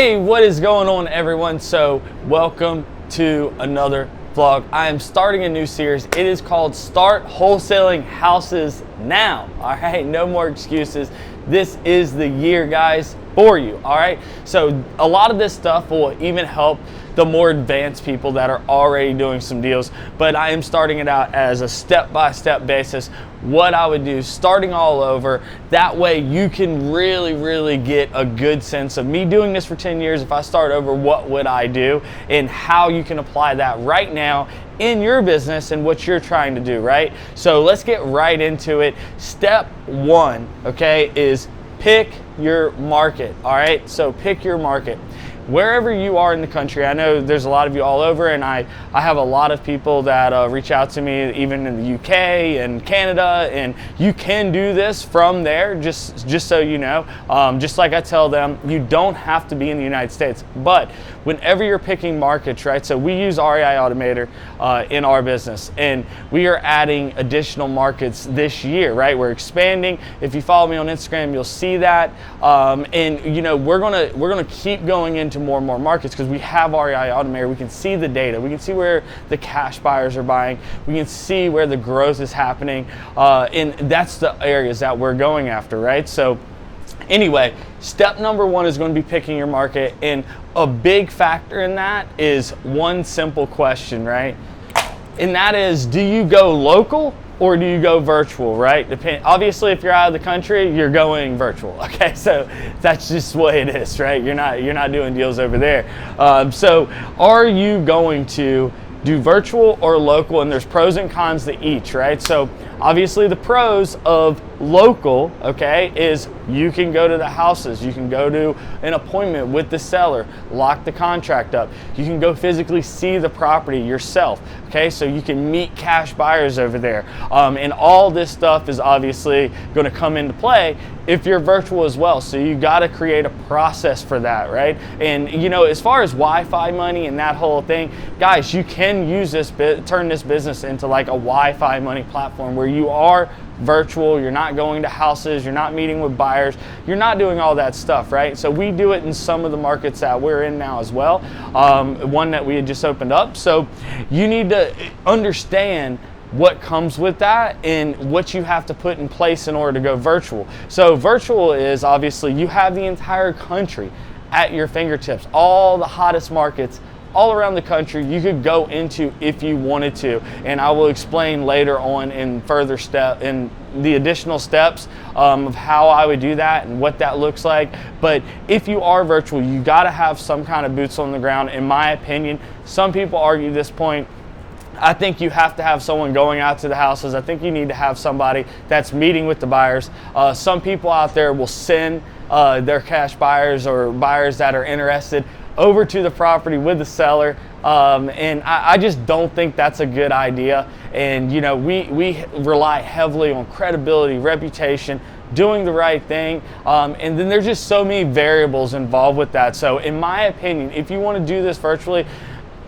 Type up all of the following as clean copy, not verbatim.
Hey, what is going on, everyone? So welcome to another vlog. I am starting a new series. It is called Start Wholesaling Houses Now. All right, no more excuses. This is the year, guys, for you. All right, so a lot of this stuff will even help the more advanced people that are already doing some deals, but I am starting it out as a step-by-step basis, what I would do starting all over. That way you can really get a good sense of me doing this for 10 years. If I start over, what would I do, and how you can apply that right now in your business and what you're trying to do, right? So let's get right into it. Step one, okay, is pick your market. All right, so pick your market. Wherever you are in the country, I know there's a lot of you all over, and I have a lot of people that reach out to me, even in the UK and Canada, and you can do this from there, just so you know. Just like I tell them, you don't have to be in the United States, but whenever you're picking markets, right? So we use REI Automator in our business, and we are adding additional markets this year, right? We're expanding. If you follow me on Instagram, you'll see that, and you know, we're gonna keep going into more and more markets because we have REI Automator. We can see the data. We can see where the cash buyers are buying. We can see where the growth is happening, and that's the areas that we're going after, right? So anyway, step number one is going to be picking your market, and a big factor in that is one simple question, right? And that is, do you go local or do you go virtual, right? Obviously, if you're out of the country, you're going virtual. Okay, so that's just the way it is, right? You're not doing deals over there. So are you going to do virtual or local? And there's pros and cons to each, right? So obviously the pros of local, okay, is you can go to the houses, you can go to an appointment with the seller, lock the contract up, you can go physically see the property yourself, okay, so you can meet cash buyers over there, and all this stuff is obviously going to come into play if you're virtual as well. So you got to create a process for that, right? And you know, as far as Wi-Fi money and that whole thing, guys, you can use this turn this business into like a Wi-Fi money platform where you are virtual, you're not going to houses, you're not meeting with buyers, you're not doing all that stuff, right? So we do it in some of the markets that we're in now as well, one that we had just opened up. So you need to understand what comes with that and what you have to put in place in order to go virtual. So virtual is obviously you have the entire country at your fingertips, all the hottest markets all around the country you could go into if you wanted to, and I will explain later on in further in the additional steps of how I would do that and what that looks like. But if you are virtual, you got to have some kind of boots on the ground, in my opinion. Some people argue this point. I think you have to have someone going out to the houses. I think you need to have somebody that's meeting with the buyers. Some people out there will send their cash buyers or buyers that are interested over to the property with the seller, and I just don't think that's a good idea. And you know, we rely heavily on credibility, reputation, doing the right thing, and then there's just so many variables involved with that. So in my opinion, if you want to do this virtually,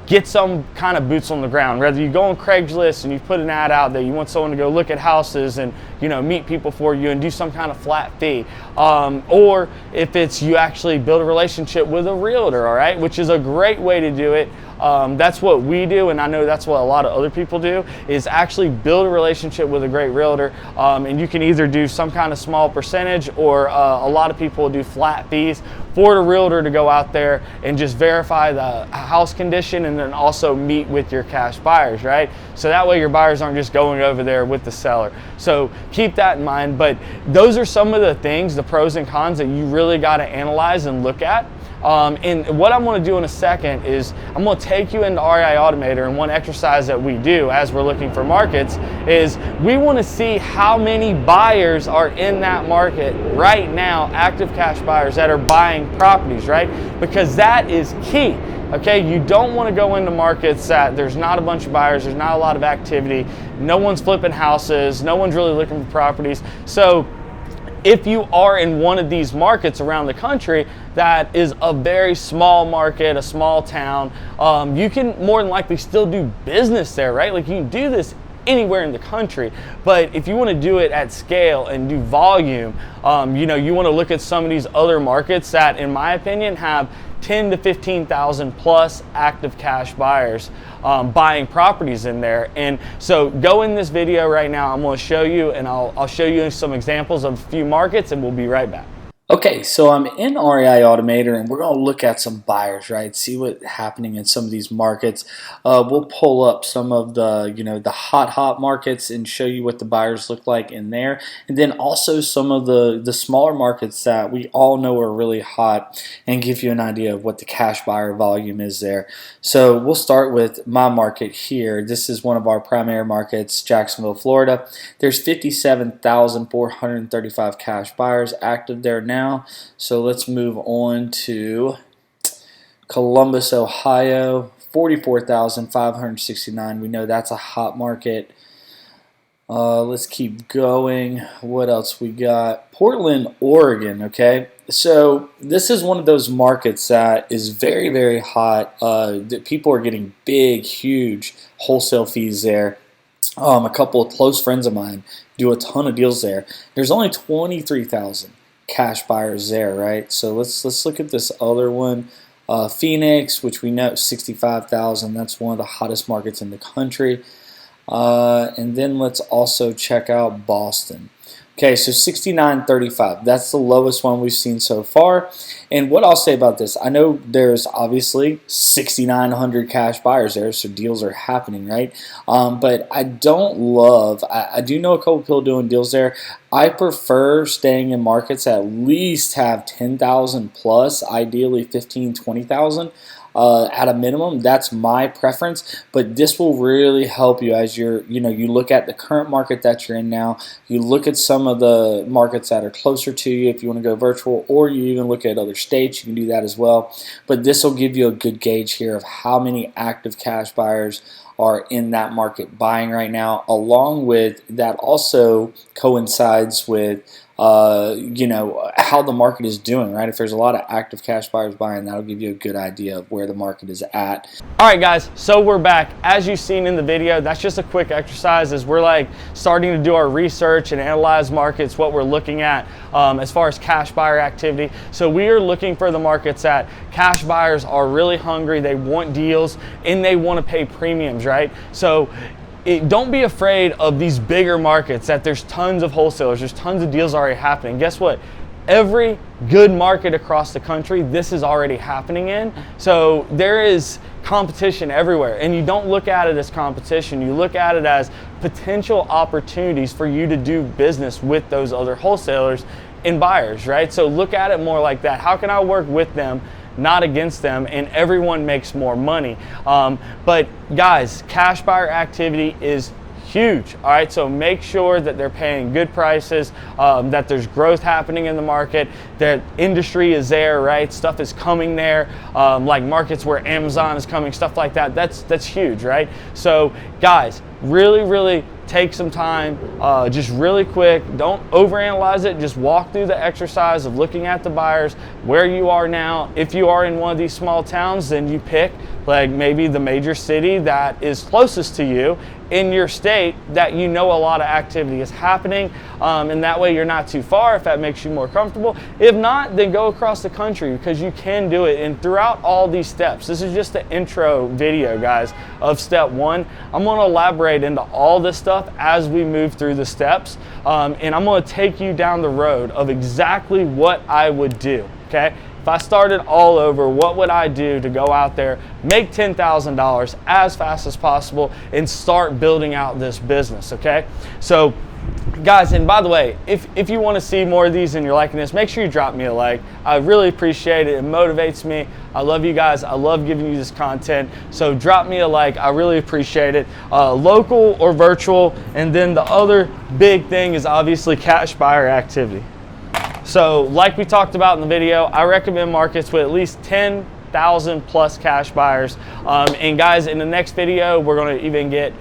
get some kind of boots on the ground. Whether you go on Craigslist and you put an ad out there, you want someone to go look at houses and, you know, meet people for you and do some kind of flat fee, or if it's you actually build a relationship with a realtor, all right, which is a great way to do it. That's what we do, and I know that's what a lot of other people do, is actually build a relationship with a great realtor, and you can either do some kind of small percentage, or a lot of people do flat fees for the realtor to go out there and just verify the house condition and then also meet with your cash buyers, right? So that way your buyers aren't just going over there with the seller. So keep that in mind. But those are some of the things, the pros and cons, that you really got to analyze and look at. And what I'm going to do in a second is I'm going to take you into REI Automator, and one exercise that we do as we're looking for markets is we want to see how many buyers are in that market right now, active cash buyers that are buying properties, right? Because that is key. Okay, you don't want to go into markets that there's not a bunch of buyers, there's not a lot of activity, no one's flipping houses, no one's really looking for properties. So if you are in one of these markets around the country that is a very small market, a small town, you can more than likely still do business there, right? Like, you can do this anywhere in the country. But if you want to do it at scale and do volume, you know, you want to look at some of these other markets that, in my opinion, have 10 to 15,000 plus active cash buyers buying properties in there. And so go in this video right now. I'm going to show you, and I'll show you some examples of a few markets, and we'll be right back. Okay, so I'm in REI Automator, and we're going to look at some buyers, right? See what's happening in some of these markets. We'll pull up some of the, the hot markets and show you what the buyers look like in there. And then also some of the smaller markets that we all know are really hot, and give you an idea of what the cash buyer volume is there. So we'll start with my market here. This is one of our primary markets, Jacksonville, Florida. There's 57,435 cash buyers active there now. So let's move on to Columbus, Ohio, 44,569. We know that's a hot market. Let's keep going. What else we got? Portland, Oregon, okay? So this is one of those markets that is very, very hot. That people are getting big, huge wholesale fees there. A couple of close friends of mine do a ton of deals there. There's only 23,000 cash buyers there, right? So let's look at this other one, Phoenix, which we know 65,000. That's one of the hottest markets in the country. And then let's also check out Boston. Okay, so 69.35. That's the lowest one we've seen so far. And what I'll say about this, I know there's obviously 6,900 cash buyers there, so deals are happening, right? But I don't love, I do know a couple people doing deals there. I prefer staying in markets that at least have 10,000 plus, ideally 15, 20,000. At a minimum. That's my preference, but this will really help you as you look at the current market that you're in now. You look at some of the markets that are closer to you if you want to go virtual, or you even look at other states. You can do that as well, but this will give you a good gauge here of how many active cash buyers are in that market buying right now. Along with that also coincides with how the market is doing, right? If there's a lot of active cash buyers buying, that'll give you a good idea of where the market is at. All right, guys, so we're back. As you've seen in the video, that's just a quick exercise as we're like starting to do our research and analyze markets, what we're looking at as far as cash buyer activity. So we are looking for the markets that cash buyers are really hungry, they want deals, and they want to pay premiums, right? So don't be afraid of these bigger markets that there's tons of wholesalers, there's tons of deals already happening. Guess what? Every good market across the country, this is already happening in. So there is competition everywhere, and you don't look at it as competition. You look at it as potential opportunities for you to do business with those other wholesalers and buyers, right? So look at it more like that. How can I work with them, not against them, and everyone makes more money? But guys, cash buyer activity is huge. All right, so make sure that they're paying good prices, that there's growth happening in the market, that industry is there, right? Stuff is coming there, like markets where Amazon is coming, stuff like that. That's huge, right? So guys, really take some time, just really quick. Don't overanalyze it. Just walk through the exercise of looking at the buyers, where you are now. If you are in one of these small towns, then you pick like maybe the major city that is closest to you in your state that you know a lot of activity is happening, and that way you're not too far if that makes you more comfortable. If not, then go across the country, because you can do it. And throughout all these steps, this is just the intro video, guys, of step one. I'm going to elaborate into all this stuff as we move through the steps, and I'm going to take you down the road of exactly what I would do, okay? If I started all over, what would I do to go out there, make $10,000 as fast as possible, and start building out this business, okay? So guys, and by the way, if you want to see more of these and you're liking this, make sure you drop me a like. I really appreciate it. It motivates me. I love you guys. I love giving you this content. So drop me a like. I really appreciate it. Local or virtual. And then the other big thing is obviously cash buyer activity. So like we talked about in the video, I recommend markets with at least 10,000 plus cash buyers. And guys, in the next video, we're going to even get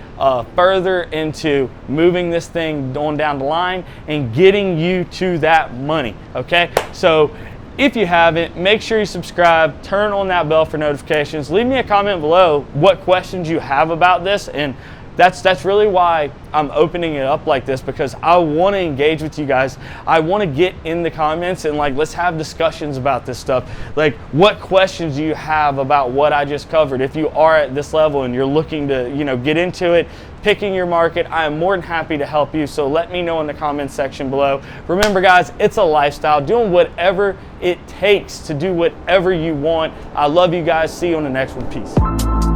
further into moving this thing on down the line and getting you to that money, okay? So if you haven't, make sure you subscribe, turn on that bell for notifications. Leave me a comment below what questions you have about this, and that's really why I'm opening it up like this, because I want to engage with you guys. I want to get in the comments and like, let's have discussions about this stuff. Like, what questions do you have about what I just covered? If you are at this level and you're looking to, you know, get into it, picking your market, I am more than happy to help you. So let me know in the comments section below. Remember guys, it's a lifestyle, doing whatever it takes to do whatever you want. I love you guys. See you on the next one. Peace.